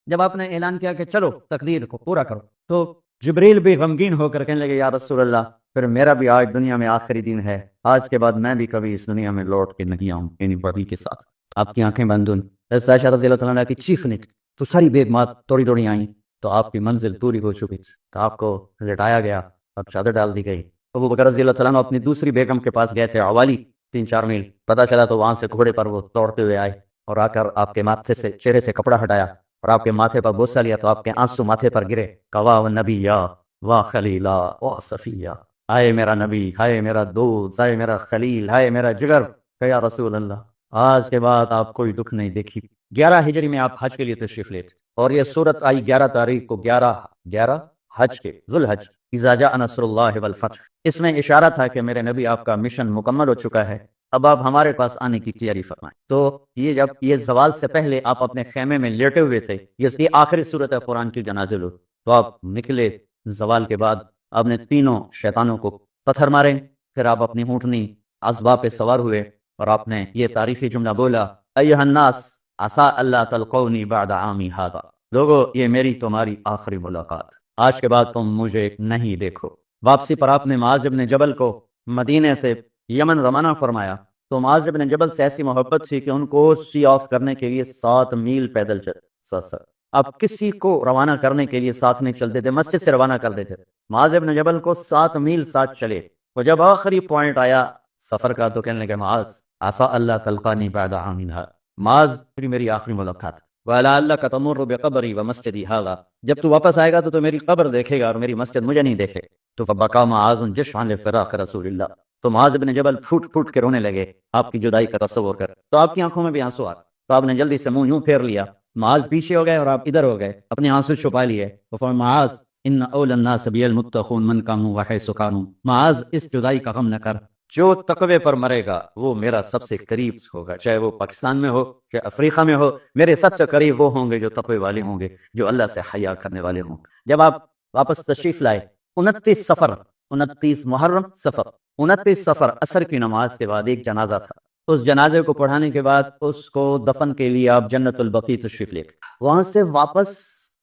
جب آپ نے اعلان کیا کہ چلو تقدیر کو پورا کرو، تو جبریل بھی غمگین ہو کر کہنے لگے یا رسول اللہ پھر میرا بھی آج دنیا میں آخری دن ہے، آج کے بعد میں بھی کبھی اس دنیا میں لوٹ کے نہیں آؤں، یعنی بڑی کے ساتھ۔ آپ کی آنکھیں بند ہوئیں، حضرت عائشہ رضی اللہ تعالیٰ عنہ کی چیخ نکلی تو ساری بیگمات دوڑی دوڑی آئیں، تو آپ کی منزل پوری ہو چکی تھی، تو آپ کو لٹایا گیا اور چادر ڈال دی گئی۔ ابو بکر رضی اللہ تعالیٰ عنہ اپنی دوسری بیگم کے پاس گئے تھے عوالی، 3-4 میل، پتہ چلا تو وہاں سے گھوڑے پر وہ دوڑتے ہوئے آئے اور آ کر آپ کے ماتھے سے چہرے سے کپڑا ہٹایا اور آپ کے ماتھے پر بوسہ لیا تو آپ کے آنسو ماتھے پر گرے۔ کوا و نبی یا واہ خلیلا واہ صفیہ، ہائے میرا نبی، ہائے میرا دوست، ہائے میرا خلیل، ہائے میرا جگر، کہ یا رسول اللہ آج کے بعد آپ کوئی دکھ نہیں دیکھی۔ 11 ہجری میں آپ حج کے لیے تشریف لے تھے اور یہ صورت آئی 11 تاریخ کو، 11 حج کے ذوالحج، اذا جاء نصر اللہ والفتح۔ اس میں اشارہ تھا کہ میرے نبی آپ کا مشن مکمل ہو چکا ہے، اب آپ ہمارے پاس آنے کی تیاری فرمائیں۔ تو یہ جب یہ زوال سے پہلے آپ اپنے خیمے میں لیٹے ہوئے تھے، یہ آخری صورت ہے قرآن کی جنازے لو، تو آپ نکلے زوال کے بعد، آپ نے تینوں شیطانوں کو پتھر مارے، پھر آپ اپنی اونٹنی عصبہ پہ سوار ہوئے اور آپ نے یہ تعریفی جملہ بولا ایھا الناس عسیٰ اللہ تلقونی بعد عامی ھذا، لوگو یہ میری تمہاری آخری ملاقات، آج کے بعد تم مجھے نہیں دیکھو۔ واپسی پر آپ نے معاذ بن جبل کو مدینے سے یمن روانہ فرمایا، تو معاذ بن جبل سے ایسی محبت تھی کہ ان کو سی آف کرنے کے لیے 7 میل پیدل چل آپ کسی کو روانہ کرنے کے لیے ساتھ نہیں چلتے تھے، مسجد سے روانہ کر دیتے تھے۔ معاذ بن جبل کو 7 میل ساتھ چلے، اور جب آخری پوائنٹ آیا سفر کا تو کہنے لگے معاذ عسیٰ اللہ تلقانی بعد عامی ھذا، معاذ میری آخری ملاقات، وَلَعَلَّكَ تَمُرُّ بِقَبْرِي وَمَسْجِدِي ھَذَا، جب تو واپس آئے گا تو میری قبر دیکھے گا اور میری مسجد مجھے نہیں دیکھے۔ تو فَبَكَىٰ مُعَاذٌ جَشْعًا لِفِرَاقِ رسول اللہ، تو معاذ بن جبل پھوٹ پھوٹ کے رونے لگے آپ کی جدائی کا تصور کر، تو آپ کی آنکھوں میں بھی آنسو آ، تو آپ نے جلدی سے منہ یوں پھیر لیا، معاذ پیچھے ہو گئے اور آپ ادھر ہو گئے، اپنے آنسو چھپا لیے، وفرمایا معاذ ان اولی الناس بی المتقون من کانوا وحیث کانوا، معاذ اس جدائی کا غم نہ کر، جو تقوی پر مرے گا وہ میرا سب سے قریب ہوگا، چاہے وہ پاکستان میں ہو چاہے افریقہ میں ہو، میرے سب سے قریب وہ ہوں گے جو تقوی والے ہوں گے، جو اللہ سے حیا کرنے والے ہوں گے۔ جب آپ واپس تشریف لائے 29 سفر، 29 محرم سفر، 29 سفر عصر کی نماز کے بعد ایک جنازہ تھا، اس جنازے کو پڑھانے کے بعد اس کو دفن کے لیے آپ جنت البقیع تشریف لے گئے، وہاں سے واپس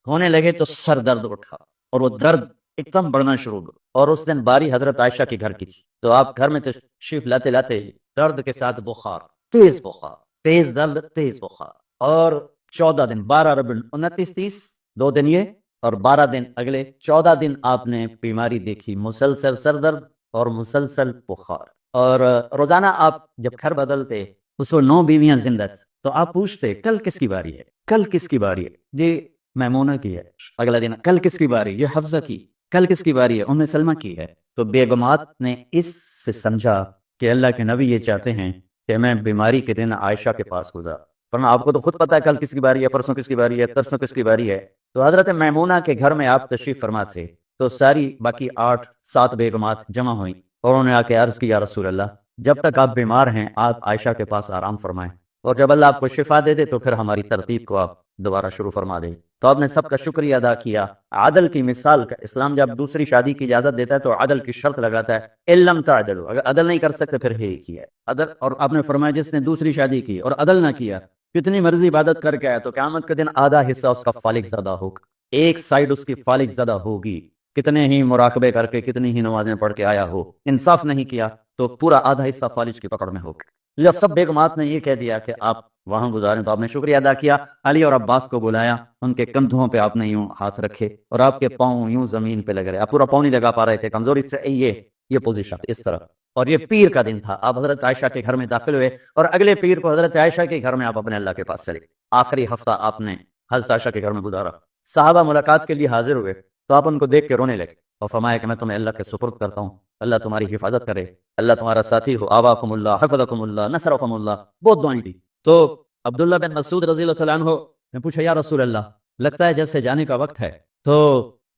ہونے لگے تو سر درد اٹھا اور وہ درد ایک دم بڑھنا شروع ہوا، اور اس دن باری حضرت عائشہ کے گھر کی تھی، تو آپ گھر میں تشریف لاتے لاتے درد کے ساتھ بخار، تیز بخار، تیز درد، تیز بخار، اور 14 دن 12 ربیع 29 30 2 دن یہ اور 12 دن اگلے 14 دن آپ نے بیماری دیکھی، مسلسل سر درد اور مسلسل بخار، اور روزانہ آپ جب گھر بدلتے اس کو 9 بیویاں زندہ تھیں، تو آپ پوچھتے کل کس کی باری ہے، کل کس کی باری ہے، یہ میمونہ کی ہے، اگلا دن کل کس کی باری، یہ حفصہ کی، کل کس کی باری ہے، ام سلمہ کی ہے، تو بیگمات نے اس سے سمجھا کہ اللہ کے نبی یہ چاہتے ہیں کہ میں بیماری کے دن عائشہ کے پاس گزار، ورنہ آپ کو تو خود پتہ ہے کل کس کی باری ہے، پرسوں کس کی باری ہے، ترسوں کس کی باری ہے، تو حضرت میمونہ کے گھر میں آپ تشریف فرما تھے، تو ساری باقی 8-7 بیگمات جمع ہوئیں اور انہوں نے آ کے عرض کی یا رسول اللہ جب تک آپ بیمار ہیں آپ عائشہ کے پاس آرام فرمائیں، اور جب اللہ آپ کو شفا دے دے تو پھر ہماری ترتیب کو آپ دوبارہ شروع فرما دیں۔ تو آپ نے سب کا شکریہ ادا کیا، عدل کی مثال کا اسلام جب دوسری شادی کی اجازت دیتا ہے تو عدل کی شرط لگاتا ہے علم تعدلوا، اگر عدل نہیں کر سکتے پھر ہی کیا عدل، اور آپ نے فرمایا جس نے دوسری شادی کی اور عدل نہ کیا کتنی مرضی عبادت کر کے آیا تو قیامت کے دن آدھا حصہ اس کا فالق زدہ ہوگا، ایک سائیڈ اس کی فالق زدہ ہوگی، کتنے ہی مراقبے کر کے کتنی ہی نمازیں پڑھ کے آیا ہو، انصاف نہیں کیا تو پورا آدھا حصہ فالج کی پکڑ میں ہوگا۔ جب سب بیگمات نے یہ کہہ دیا کہ آپ وہاں گزاریں تو آپ نے شکریہ ادا کیا، علی اور عباس کو بلایا، ان کے کندھوں پہ آپ نے یوں ہاتھ رکھے اور آپ کے پاؤں یوں زمین پہ لگ رہے، آپ پورا پاؤں نہیں لگا پا رہے تھے کمزوری سے، یہ پوزیشن اس طرح، اور یہ پیر کا دن تھا، آپ حضرت عائشہ کے گھر میں داخل ہوئے اور اگلے پیر کو حضرت عائشہ کے گھر میں آپ اپنے اللہ کے پاس چلے، آخری ہفتہ آپ نے حضرت عائشہ کے گھر میں گزارا، صحابہ ملاقات کے لیے حاضر ہوئے تو آپ ان کو دیکھ کے رونے لگے اور فرمایا کہ میں تمہیں اللہ کے سپرد کرتا ہوں، اللہ تمہاری حفاظت کرے، اللہ تمہارا ساتھی ہو، آواکم اللہ حفظکم اللہ نصرکم اللہ، بہت دعائیں دی۔ تو عبداللہ بن مسعود رضی اللہ تعالیٰ عنہ نے پوچھا یا رسول اللہ لگتا ہے جیسے جانے کا وقت ہے تو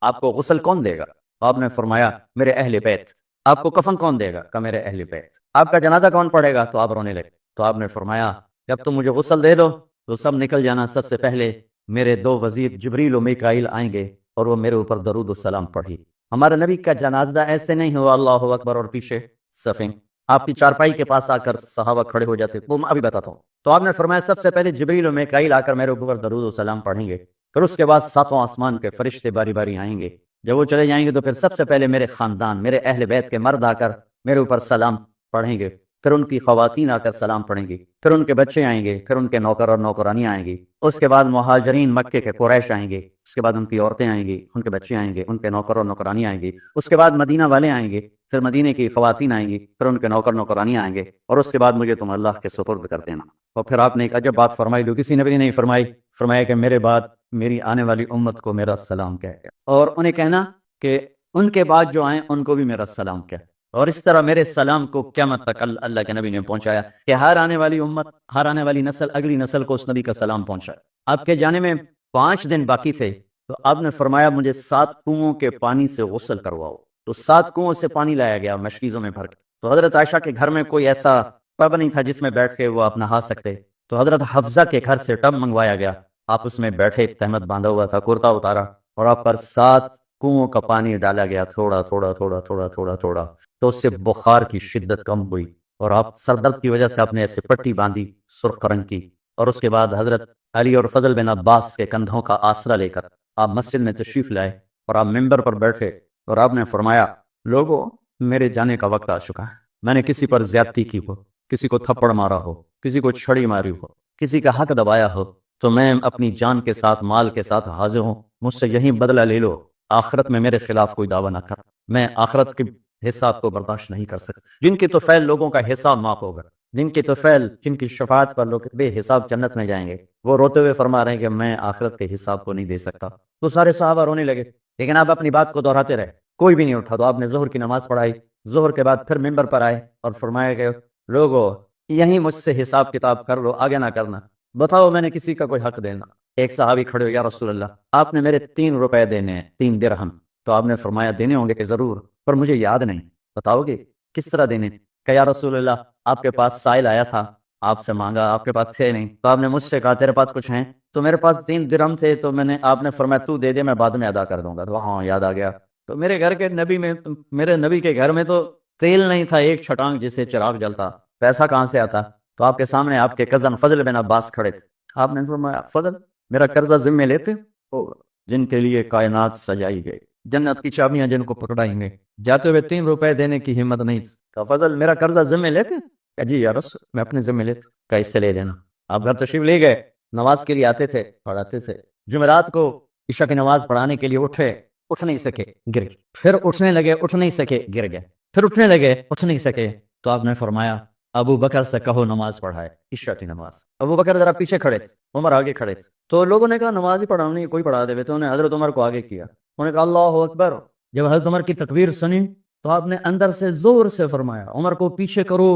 آپ کو غسل کون دے گا؟ آپ نے فرمایا میرے اہل بیت۔ آپ کو کفن کون دے گا؟ کہ میرے اہل بیت۔ آپ کا جنازہ کون پڑھے گا؟ تو آپ رونے لگے، تو آپ نے فرمایا جب تم مجھے غسل دے دو تو سب نکل جانا، سب سے پہلے میرے 2 وزیر جبریل و میکائیل آئیں گے اور وہ میرے اوپر درود و سلام پڑھی۔ ہمارے نبی کا جنازہ ایسے نہیں ہوا اللہ اکبر اور پیچھے صفیں، آپ کی چارپائی کے پاس آ کر صحابہ کھڑے ہو جاتے، وہ میں ابھی بتاتا ہوں۔ تو آپ نے فرمایا سب سے پہلے جبریل و میکائیل آ کر میرے اوپر درود و سلام پڑھیں گے، پھر اس کے بعد ساتوں آسمان کے فرشتے باری باری آئیں گے. جب وہ چلے جائیں گے تو پھر سب سے پہلے میرے خاندان، میرے اہل بیت کے مرد آ کر میرے اوپر سلام پڑھیں گے، پھر ان کی خواتین آ کر سلام پڑھیں گی، پھر ان کے بچے آئیں گے، پھر ان کے نوکر اور نوکرانی آئیں گی، اس کے بعد مہاجرین مکے کے قریش آئیں گے، اس کے بعد ان کی عورتیں آئیں گی، ان کے بچے آئیں گے، ان کے نوکر اور نوکرانی آئیں گی، اس کے بعد مدینہ والے آئیں گے، پھر مدینے کی خواتین آئیں گی، پھر ان کے نوکر نوکرانی آئیں گے، اور اس کے بعد مجھے تم اللہ کے سپرد کر دینا. اور پھر آپ نے ایک عجب بات فرمائی جو کسی نبی نے نہیں فرمائی، فرمایا کہ میرے بعد میری آنے والی امت کو میرا سلام کہے، اور انہیں کہنا کہ ان کے بعد جو آئیں ان کو بھی میرا سلام کہے. اور اس طرح میرے سلام کو قیامت تک اللہ کے نبی نے پہنچایا کہ ہر آنے والی امت، ہر آنے والی نسل، اگلی نسل کو اس نبی کا سلام پہنچائے. آپ کے جانے میں 5 دن باقی تھے تو آپ نے فرمایا مجھے 7 کنوؤں کے پانی سے غسل کرواؤ. تو 7 کنوؤں سے پانی لایا گیا مشکیزوں میں بھر کے. تو حضرت عائشہ کے گھر میں کوئی ایسا ٹب نہیں تھا جس میں بیٹھ کے وہ آپ نہا سکتے، تو حضرت حفصہ کے گھر سے ٹب منگوایا گیا. آپ اس میں بیٹھے، تہمت باندھا ہوا تھا، کرتا اتارا، اور آپ پر 7 کنوؤں کا پانی ڈالا گیا، تھوڑا تھوڑا تھوڑا تھوڑا تھوڑا تھوڑا. تو اس سے بخار کی شدت کم ہوئی، اور آپ سر درد کی وجہ سے آپ نے ایسے پٹی باندھی سرخ رنگ کی. اور اس کے بعد حضرت علی اور فضل بن عباس کے کندھوں کا آسرا لے کر آپ مسجد میں تشریف لائے، اور آپ ممبر پر بیٹھے، اور آپ نے فرمایا لوگوں میرے جانے کا وقت آ چکا ہے. میں نے کسی پر زیادتی کی ہو، کسی کو تھپڑ مارا ہو، کسی کو چھڑی ماری ہو، کسی کا حق دبایا ہو، تو میں اپنی جان کے ساتھ، مال کے ساتھ حاضر ہوں. مجھ سے یہیں بدلہ لے لو، آخرت میں میرے خلاف کوئی دعویٰ نہ کر. میں آخرت کے حساب کو برداشت نہیں کر سکتا. جن کی تو فعل لوگوں کا حساب معاف ہوگا، جن کی تو فعل، جن کی شفاعت پر لوگ بے حساب جنت میں جائیں گے، وہ روتے ہوئے فرما رہے ہیں کہ میں آخرت کے حساب کو نہیں دے سکتا. تو سارے صحابہ رونے لگے، لیکن آپ اپنی بات کو دہراتے رہے، کوئی بھی نہیں اٹھا. تو آپ نے ظہر کی نماز پڑھائی، ظہر کے بعد پھر ممبر پر آئے اور فرمایا کہ لوگوں یہیں مجھ سے حساب کتاب کر لو، آگے نہ کرنا. بتاؤ میں نے کسی کا کوئی حق دینا؟ ایک صحابی کھڑے ہو، یا رسول اللہ آپ نے میرے 3 روپے دینے ہیں، 3 درہم. تو آپ نے فرمایا دینے ہوں گے کہ ضرور، پر مجھے یاد نہیں، بتاؤ گے کس طرح دینے؟ کہ یا رسول اللہ آپ کے پاس سائل آیا تھا، آپ سے مانگا، آپ کے پاس تھے نہیں، تو آپ نے مجھ سے کہا تیرے پاس کچھ ہیں؟ تو میرے پاس 3 درہم تھے، تو آپ نے فرمایا تو دے دے، میں بعد میں ادا کر دوں گا. تو ہاں یاد آ گیا. تو میرے گھر کے نبی میں، میرے نبی کے گھر میں تو تیل نہیں تھا ایک چھٹانگ جس سے چراغ جلتا، پیسہ کہاں سے آتا؟ تو آپ کے سامنے آپ کے کزن فضل بن عباس کھڑے تھے. آپ نے فرمایا فضل میرا قرضہ ذمہ لیتے ہو؟ جن کے لیے کائنات سجائی گئی، جنت کی چابیاں جن کو پکڑائیں گے، جاتے ہوئے 3 روپے دینے کی ہمت نہیں تھی. تو فضل میرا قرضہ ذمہ لیتے؟ کہ جی یا رسول میں اپنے ذمہ لیتا. کہ اس سے لے لینا. آپ گھر تشریف لے گئے، نماز کے لیے آتے تھے، پڑھاتے تھے. جمعرات کو عشاء کی نماز پڑھانے کے لیے اٹھے، اٹھ نہیں سکے، گر گئے. پھر اٹھنے لگے، اٹھ نہیں سکے، گر گئے. پھر اٹھنے لگے، اٹھ نہیں سکے. تو آپ نے فرمایا ابو بکر سے کہو نماز پڑھائے، عشاء کی نماز. ابو بکر ذرا پیچھے کھڑے تھے، عمر آگے کھڑے تھے. تو لوگوں نے کہا نماز ہی پڑھاؤ، نہیں کوئی پڑھا دے. تو انہیں حضرت عمر کو آگے کیا، انہوں نے کہا اللہ اکبر. جب حضرت عمر کی تکبیر سنی تو آپ نے اندر سے زور سے فرمایا عمر کو پیچھے کرو،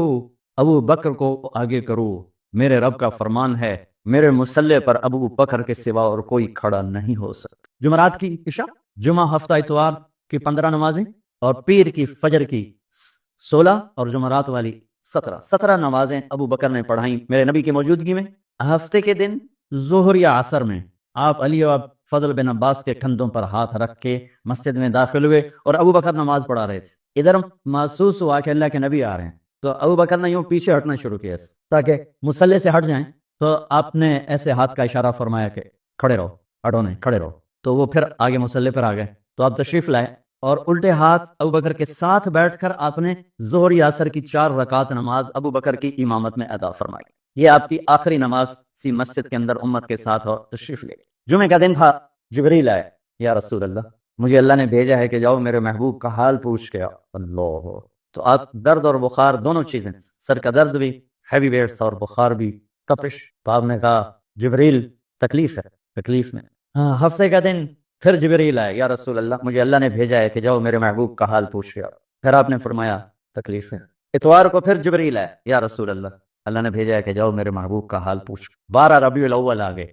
ابو بکر کو آگے کرو. میرے رب کا فرمان ہے میرے مصلی پر ابو بکر کے سوا اور کوئی کھڑا نہیں ہو سکتا. جمعرات کی عشاء، جمعہ ہفتہ اتوار کی 15 نمازیں، اور پیر کی فجر کی 16، اور جمعرات والی 17 نمازیں ابو بکر نے پڑھائیں میرے نبی کی موجودگی میں. ہفتے کے دن ظہر یا عصر میں آپ علی اور فضل بن عباس کے کندھوں پر ہاتھ رکھ کے مسجد میں داخل ہوئے اور ابو بکر نماز پڑھا رہے تھے. ادھر محسوس ہوا کہ اللہ کے نبی آ رہے ہیں، تو ابو بکر نے یوں پیچھے ہٹنا شروع کیا تاکہ مصلی سے ہٹ جائیں. تو آپ نے ایسے ہاتھ کا اشارہ فرمایا کہ کھڑے رہو، ہٹو نہیں، کھڑے رہو. تو وہ پھر آگے مصلی پر آ گئے. تو آپ تشریف لائے اور الٹے ہاتھ ابو بکر کے ساتھ بیٹھ کر آپ نے ظہر یا عصر کی 4 رکعت نماز ابو بکر کی امامت میں ادا فرمائی. یہ آپ کی آخری نماز سی مسجد کے اندر امت کے ساتھ اور تشریف لے. جمعہ کا دن تھا، جبریل آئے، یا رسول اللہ مجھے اللہ نے بھیجا ہے کہ جاؤ میرے محبوب کا حال پوچھ کے آؤ. اللہ. تو آپ درد اور بخار دونوں چیزیں، سر کا درد بھی، ہیوی ویٹس، اور بخار بھی، تپش. تو آپ نے کہا جبریل تکلیف ہے، تکلیف میں. ہفتے کا دن پھر جبریل آئے، یا رسول اللہ مجھے اللہ نے بھیجا ہے کہ جاؤ میرے محبوب کا حال پوچھ کے آؤ. پھر آپ نے فرمایا تکلیف ہے. اتوار کو پھر جبریل آئے، یا رسول اللہ نے بھیجا ہے کہ جاؤ میرے محبوب کا حال پوچھ. 12 ربیع الاول آ گئے،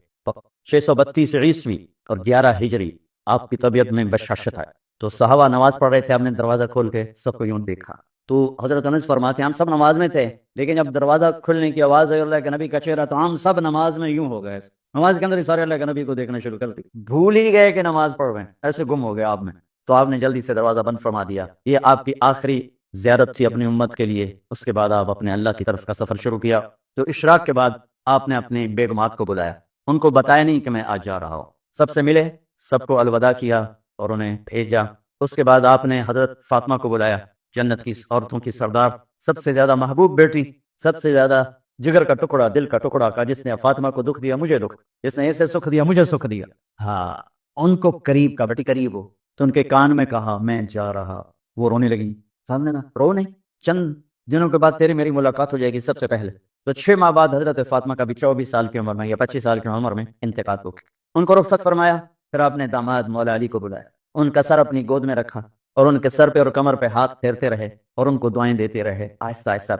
632 عیسوی اور 11 ہجری. آپ کی طبیعت میں بشاشت ہے. تو صحابہ نماز پڑھ رہے تھے، آپ نے دروازہ کھول کے سب کو یوں دیکھا. تو حضرت انس فرماتے ہیں ہم سب نماز میں تھے، لیکن جب دروازہ کھلنے کی آواز آئی اللہ کے نبی کا چہرہ، تو ہم سب نماز میں یوں ہو گئے. نماز کے اندر ہی سارے اللہ کے نبی کو دیکھنا شروع کر دی، بھول ہی گئے کہ نماز پڑھ رہے ہیں، ایسے گم ہو گئے آپ میں. تو آپ نے جلدی سے دروازہ بند فرما دیا. یہ آپ کی آخری زیارت تھی اپنی امت کے لیے. اس کے بعد آپ اپنے اللہ کی طرف کا سفر شروع کیا. تو اشراق کے بعد آپ نے اپنی بیگمات کو بلایا، ان کو بتایا نہیں کہ میں آج جا رہا ہوں. سب سے ملے، سب کو الوداع کیا اور انہیں بھیجا۔ اس کے بعد آپ نے حضرت فاطمہ کو بلایا، جنت کی عورتوں کی سردار، سب سے زیادہ محبوب بیٹی، سب سے زیادہ جگر کا ٹکڑا، دل کا ٹکڑا کا، جس نے فاطمہ کو دکھ دیا مجھے دکھ، جس نے اسے سکھ دیا مجھے سکھ دیا۔ ہاں، ان کو قریب کا، بیٹی قریب ہو، تو ان کے کان میں کہا میں جا رہا۔ وہ رونے لگی، سامنے نا رو نہیں، چند دنوں کے بعد تیری میری ملاقات ہو جائے گی سب سے پہلے۔ تو 6 ماہ بعد حضرت فاطمہ کا بھی 24 سال کی عمر میں یا 25 سال کی عمر میں انتقال ہو گیا۔ ان کو رخصت فرمایا، پھر آپ نے داماد مولا علی کو بلایا، ان کا سر اپنی گود میں رکھا اور ان کے سر پہ اور کمر پہ ہاتھ پھیرتے رہے اور ان کو دعائیں دیتے رہے، آہستہ آہستہ۔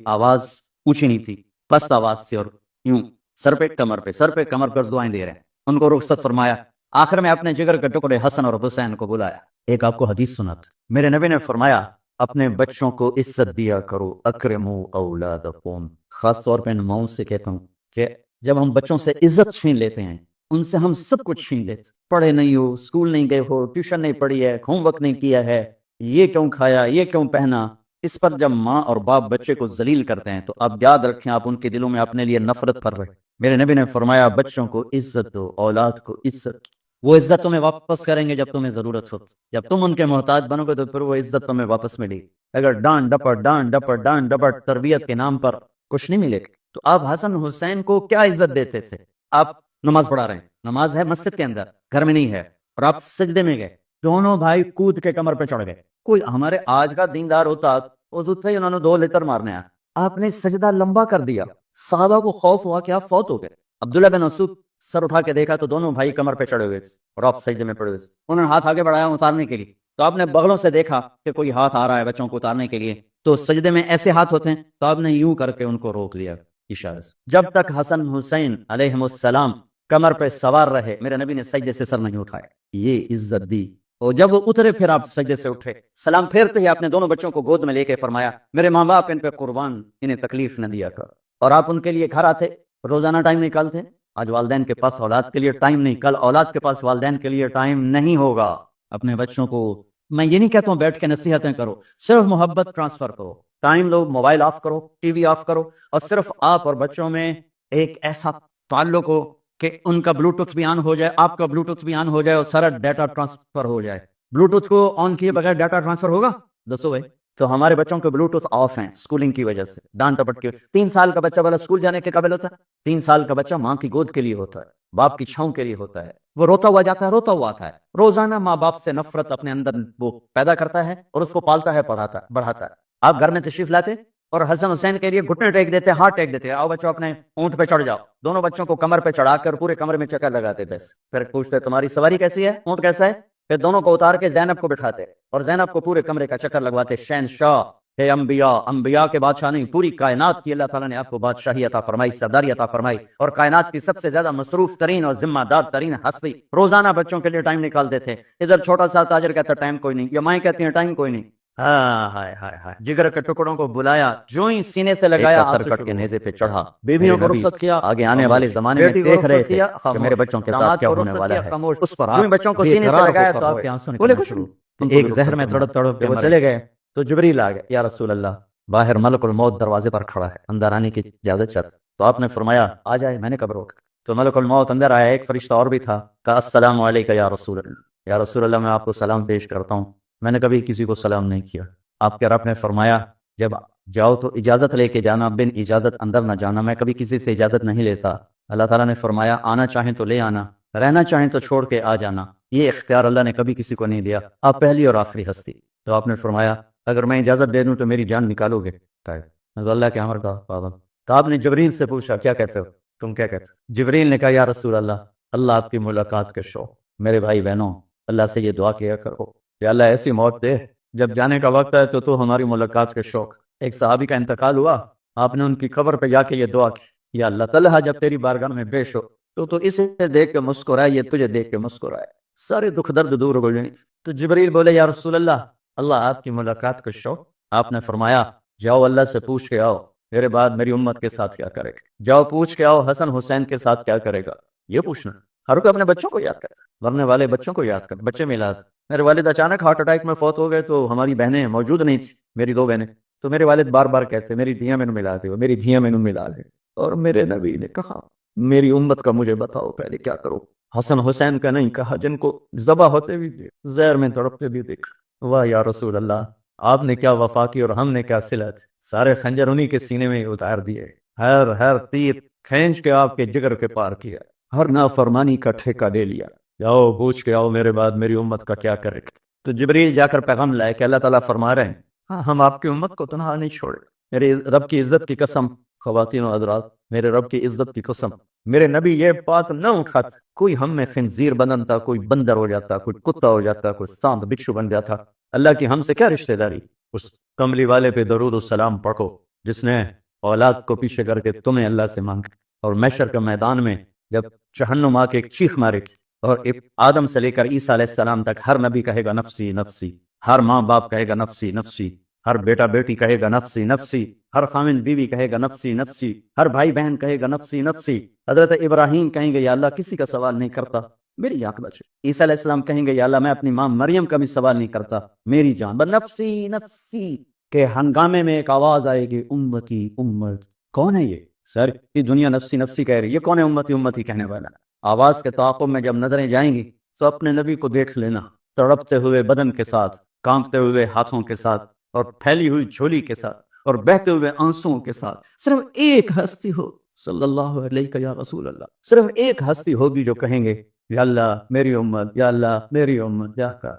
آواز اونچی نہیں تھی، پست آواز سے، اور یوں سر پہ کمر پہ، سر پہ کمر پر دعائیں دے رہے ہیں۔ ان کو رخصت فرمایا، آخر میں اپنے جگر کے ٹکڑے حسن اور حسین کو بلایا۔ ایک آپ کو حدیث سنات، میرے نبی نے فرمایا اپنے بچوں کو عزت دیا کرو، اکرموا اولادکم۔ خاص طور پہ ان ماؤں سے کہتا ہوں کہ جب ہم بچوں سے عزت چھین لیتے ہیں، ان سے ہم سب کچھ چھین لیتے، پڑھے نہیں ہو، اسکول نہیں گئے ہو، ٹیوشن نہیں پڑھی ہے، ہوم ورک نہیں کیا ہے، یہ کیوں کھایا، یہ کیوں پہنا، اس پر جب ماں اور باپ بچے کو ذلیل کرتے ہیں تو آپ یاد رکھیں آپ ان کے دلوں میں اپنے لیے نفرت بھر رہے۔ میرے نبی نے فرمایا بچوں کو عزت دو، اولاد کو عزت۔ وہ عزت تمہیں واپس کریں گے جب تمہیں ضرورت ہو، جب تم ان کے محتاج بنو گے تو پھر وہ عزت تمہیں واپس ملے گی۔ اگر ڈانٹ ڈپٹ تربیت کے نام پر کچھ نہیں ملے گا۔ تو آپ حسن حسین کو کیا عزت دیتے تھے؟ آپ نماز پڑھا رہے ہیں، نماز ہے مسجد کے اندر، گھر میں نہیں ہے، اور آپ سجدے میں گئے، دونوں بھائی کود کے کمر پہ چڑھ گئے۔ کوئی ہمارے آج کا دیندار ہوتا ہی انہوں نے 2 لیتر مارنے آیا، آپ نے سجدہ لمبا کر دیا، صحابہ کو خوف ہوا کہ آپ فوت ہو گئے۔ عبداللہ بن مسعود سر اٹھا کے دیکھا تو دونوں بھائی کمر پہ چڑھے ہوئے تھے اور آپ سجدے میں پڑے ہوئے تھے۔ انہوں نے ہاتھ آگے بڑھایا اتارنے کے لیے، تو آپ نے بغلوں سے دیکھا کہ کوئی ہاتھ آ رہا ہے بچوں کو اتارنے کے لیے، تو سجدے میں ایسے ہاتھ ہوتے ہیں، تو آپ نے یوں کر کے ان کو روک دیا اشارے سے۔ جب تک حسن حسین علیہم السلام کمر پہ سوار رہے، میرے نبی نے سجدے سے سر نہیں اٹھایا، یہ عزت دی۔ اور جب وہ اترے پھر آپ سجدے سے اٹھے، سلام پھیرتے ہی آپ نے دونوں بچوں کو گود میں لے کے فرمایا میرے ماں باپ ان پہ قربان، انہیں تکلیف نہ دیا کر۔ اور آپ ان کے لیے گھر آتے، روزانہ ٹائم نکالتے۔ آج والدین کے پاس اولاد کے لیے ٹائم نہیں، کل اولاد کے پاس والدین کے لیے ٹائم نہیں ہوگا۔ اپنے بچوں کو میں یہ نہیں کہتا ہوں بیٹھ کے نصیحتیں کرو، صرف محبت ٹرانسفر کرو، ٹائم لو، موبائل آف کرو، ٹی وی آف کرو، اور صرف آپ اور بچوں میں ایک ایسا تعلق ہو کہ ان کا بلوٹوتھ بھی آن ہو جائے، آپ کا بلوٹوتھ بھی آن ہو جائے، اور سارا ڈیٹا ٹرانسفر ہو جائے۔ بلوٹوتھ کو آن کیے بغیر ڈیٹا ٹرانسفر ہوگا؟ دسو بھائی۔ تو ہمارے بچوں کے بلوٹوتھ آف ہیں اسکولنگ کی وجہ سے، ڈانٹ ڈپٹ کے۔ 3 سال کا بچہ والا اسکول جانے کے قابل ہوتا ہے؟ 3 سال کا بچہ ماں کی گود کے لیے ہوتا ہے، باپ کی چھاؤں کے لیے ہوتا ہے، وہ روتا ہوا جاتا ہے، روتا ہوا آتا ہے، روزانہ ماں باپ سے نفرت اپنے اندر وہ پیدا کرتا ہے اور اس کو پالتا ہے، پڑھاتا ہے، بڑھاتا ہے۔ آپ گھر میں تشریف لاتے اور حسن حسین کے لیے گھٹنے ٹیک دیتے، ہاتھ ٹیک دیتے، آؤ بچوں اپنے اونٹ پہ چڑھ جاؤ، دونوں بچوں کو کمر پہ چڑھا کر پورے کمرے میں چکر لگاتے، بس پھر پوچھتے تمہاری سواری کیسی ہے، اونٹ کیسا ہے؟ پھر دونوں کو اتار کے زینب کو بٹھاتے اور زینب کو پورے کمرے کا چکر لگواتے۔ شہنشاہ ہے انبیاء، انبیاء کے بادشاہ نہیں، پوری کائنات کی اللہ تعالیٰ نے آپ کو بادشاہی عطا فرمائی، سرداری عطا فرمائی، اور کائنات کی سب سے زیادہ مصروف ترین اور ذمہ دار ترین ہستی روزانہ بچوں کے لیے ٹائم نکالتے تھے۔ ادھر چھوٹا سا تاجر کہتا ٹائم کوئی نہیں، یا مائیں کہتی ہیں ٹائم کوئی نہیں۔ ہائے ہائے ہائے، جگر کے ٹکڑوں کو بلایا، جو ہی سینے سے لگایا سر کٹ کے نیزے پہ چڑھا، بیویوں کو رخصت کیا، آگے آنے والے زمانے میں دیکھ رہے تھے کہ میرے بچوں کے ساتھ کیا ہونے والا ہے، اس پر جو ہی بچوں کو سینے سے لگایا تو آپ کے آنسو نکلنا شروع، ایک زہر میں تڑپ تڑپ کے وہ چلے گئے۔ تو جبریل آ گئے، یا رسول اللہ باہر ملک الموت دروازے پر کھڑا ہے، اندر آنے کی اجازت چاہتا۔ تو آپ نے فرمایا آ جائے، میں نے کب روکا؟ تو ملک الموت اندر آیا، ایک فرشتہ اور بھی تھا، کہا السلام علیکم یا رسول اللہ، یا رسول اللہ میں آپ کو سلام پیش کرتا ہوں، میں نے کبھی کسی کو سلام نہیں کیا۔ آپ کے رب نے فرمایا جب جاؤ تو اجازت لے کے جانا، بن اجازت اندر نہ جانا، میں کبھی کسی سے اجازت نہیں لیتا۔ اللہ تعالیٰ نے فرمایا آنا چاہیں تو لے آنا، رہنا چاہیں تو چھوڑ کے آ جانا، یہ اختیار اللہ نے کبھی کسی کو نہیں دیا، آپ پہلی اور آخری ہستی۔ تو آپ نے فرمایا اگر میں اجازت دے دوں تو میری جان نکالو گے؟ تو اللہ کے امر کا پابند۔ تو آپ نے جبریل سے پوچھا کیا کہتے ہو، تم کیا کہتے ہو؟ جبریل نے کہا یا رسول اللہ، اللہ آپ کی ملاقات کے شوق، میرے بھائی بہنوں اللہ سے یہ دعا کیا کرو کہ اللہ ایسی موت دے جب جانے کا وقت ہے تو ہماری ملاقات کے شوق۔ ایک صحابی کا انتقال ہوا، آپ نے ان کی قبر پہ جا کے یہ دعا کی، یا اللہ طلحہ جب تیری بارگاہ میں پیش ہو تو اسے دیکھ کے مسکرائے، یہ تجھے دیکھ کے مسکرائے، سارے دکھ درد دور ہو جائیں۔ تو جبریل بولے یا رسول اللہ، اللہ آپ کی ملاقات کا شوق۔ آپ نے فرمایا جاؤ اللہ سے پوچھ کے آؤ میرے بعد میری امت کے ساتھ کیا کرے گا، جاؤ پوچھ کے آؤ حسن حسین کے ساتھ کیا کرے گا۔ یہ پوچھنا، ہر کوئی اپنے بچوں کو یاد کرتا، مرنے والے بچوں کو یاد کرتا، بچے میلاد۔ میرے والد اچانک ہارٹ اٹیک میں فوت ہو گئے تو ہماری بہنیں موجود نہیں تھیں، میری 2 بہنیں، تو میرے والد بار بار کہتے میری دھیاں میں ملا دے، میری دھیاں میں ملا دے، اور میرے نبی نے کہا میری امت کا مجھے بتاؤ پہلے کیا کرو۔ حسن حسین کا نہیں کہا، جن کو ذبح ہوتے بھی زہر میں تڑپتے بھی دیکھ۔ واہ یا رسول اللہ، آپ نے کیا وفا کی اور ہم نے کیا صلت، سارے خنجر انہی کے سینے میں اتار دیے، ہر تیر کھینچ کے آپ کے جگر کے پار کیا، ہر نافرمانی کا ٹھیکہ لے لیا۔ جاؤ پوچھ کے آؤ میرے بعد میری امت کا کیا کرے گا۔ تو جبریل جا کر پیغام لائے کہ اللہ تعالیٰ فرما رہے ہیں ہاں ہم آپ کی امت کو تنہا نہیں چھوڑے، میرے رب کی عزت کی قسم، خواتین و حضرات میرے رب کی عزت کی قسم، میرے نبی یہ بات نہ اٹھاتے، کوئی ہم میں خنزیر بدنتا، کوئی بندر ہو جاتا، کوئی کتا ہو جاتا، کوئی سانپ بچھو بن جاتا، اللہ کی ہم سے کیا رشتہ داری۔ اس کملی والے پہ درود و سلام پڑھو جس نے اولاد کو پیچھے کر کے تمہیں اللہ سے مانگا، اور محشر کے میدان میں جب جہنم آ کے ایک چیخ مارے اور آدم سے لے کر عیسیٰ علیہ السلام تک ہر نبی کہے گا نفسی نفسی، ہر ماں باپ کہے گا نفسی نفسی، ہر بیٹا بیٹی کہے گا نفسی نفسی، ہر خامن بیوی کہے گا نفسی نفسی، ہر بھائی بہن کہے گا نفسی نفسی، حضرت ابراہیم کہیں گے یا اللہ کسی کا سوال نہیں کرتا میری آنکھ بچے، عیسیٰ علیہ السلام کہیں گے یا اللہ میں اپنی ماں مریم کا بھی سوال نہیں کرتا میری جان، بس نفسی نفسی کے ہنگامے میں ایک آواز آئے گی امتی امت، کون ہے یہ؟ سر یہ دنیا نفسی نفسی کہہ رہی ہے، کون ہے امتی امتی کہنے والا؟ آواز کے تعاقب میں جب نظریں جائیں گی تو اپنے نبی کو دیکھ لینا، تڑپتے ہوئے بدن کے ساتھ، کانپتے ہوئے ہاتھوں کے ساتھ، اور پھیلی ہوئی جھولی کے ساتھ، اور بہتے ہوئے آنسوؤں کے ساتھ، صرف ایک ہستی ہو صلی اللہ علیہ یا رسول اللہ، صرف ایک ہستی ہوگی جو کہیں گے یا اللہ میری امت، یا اللہ میری امت، یا اللہ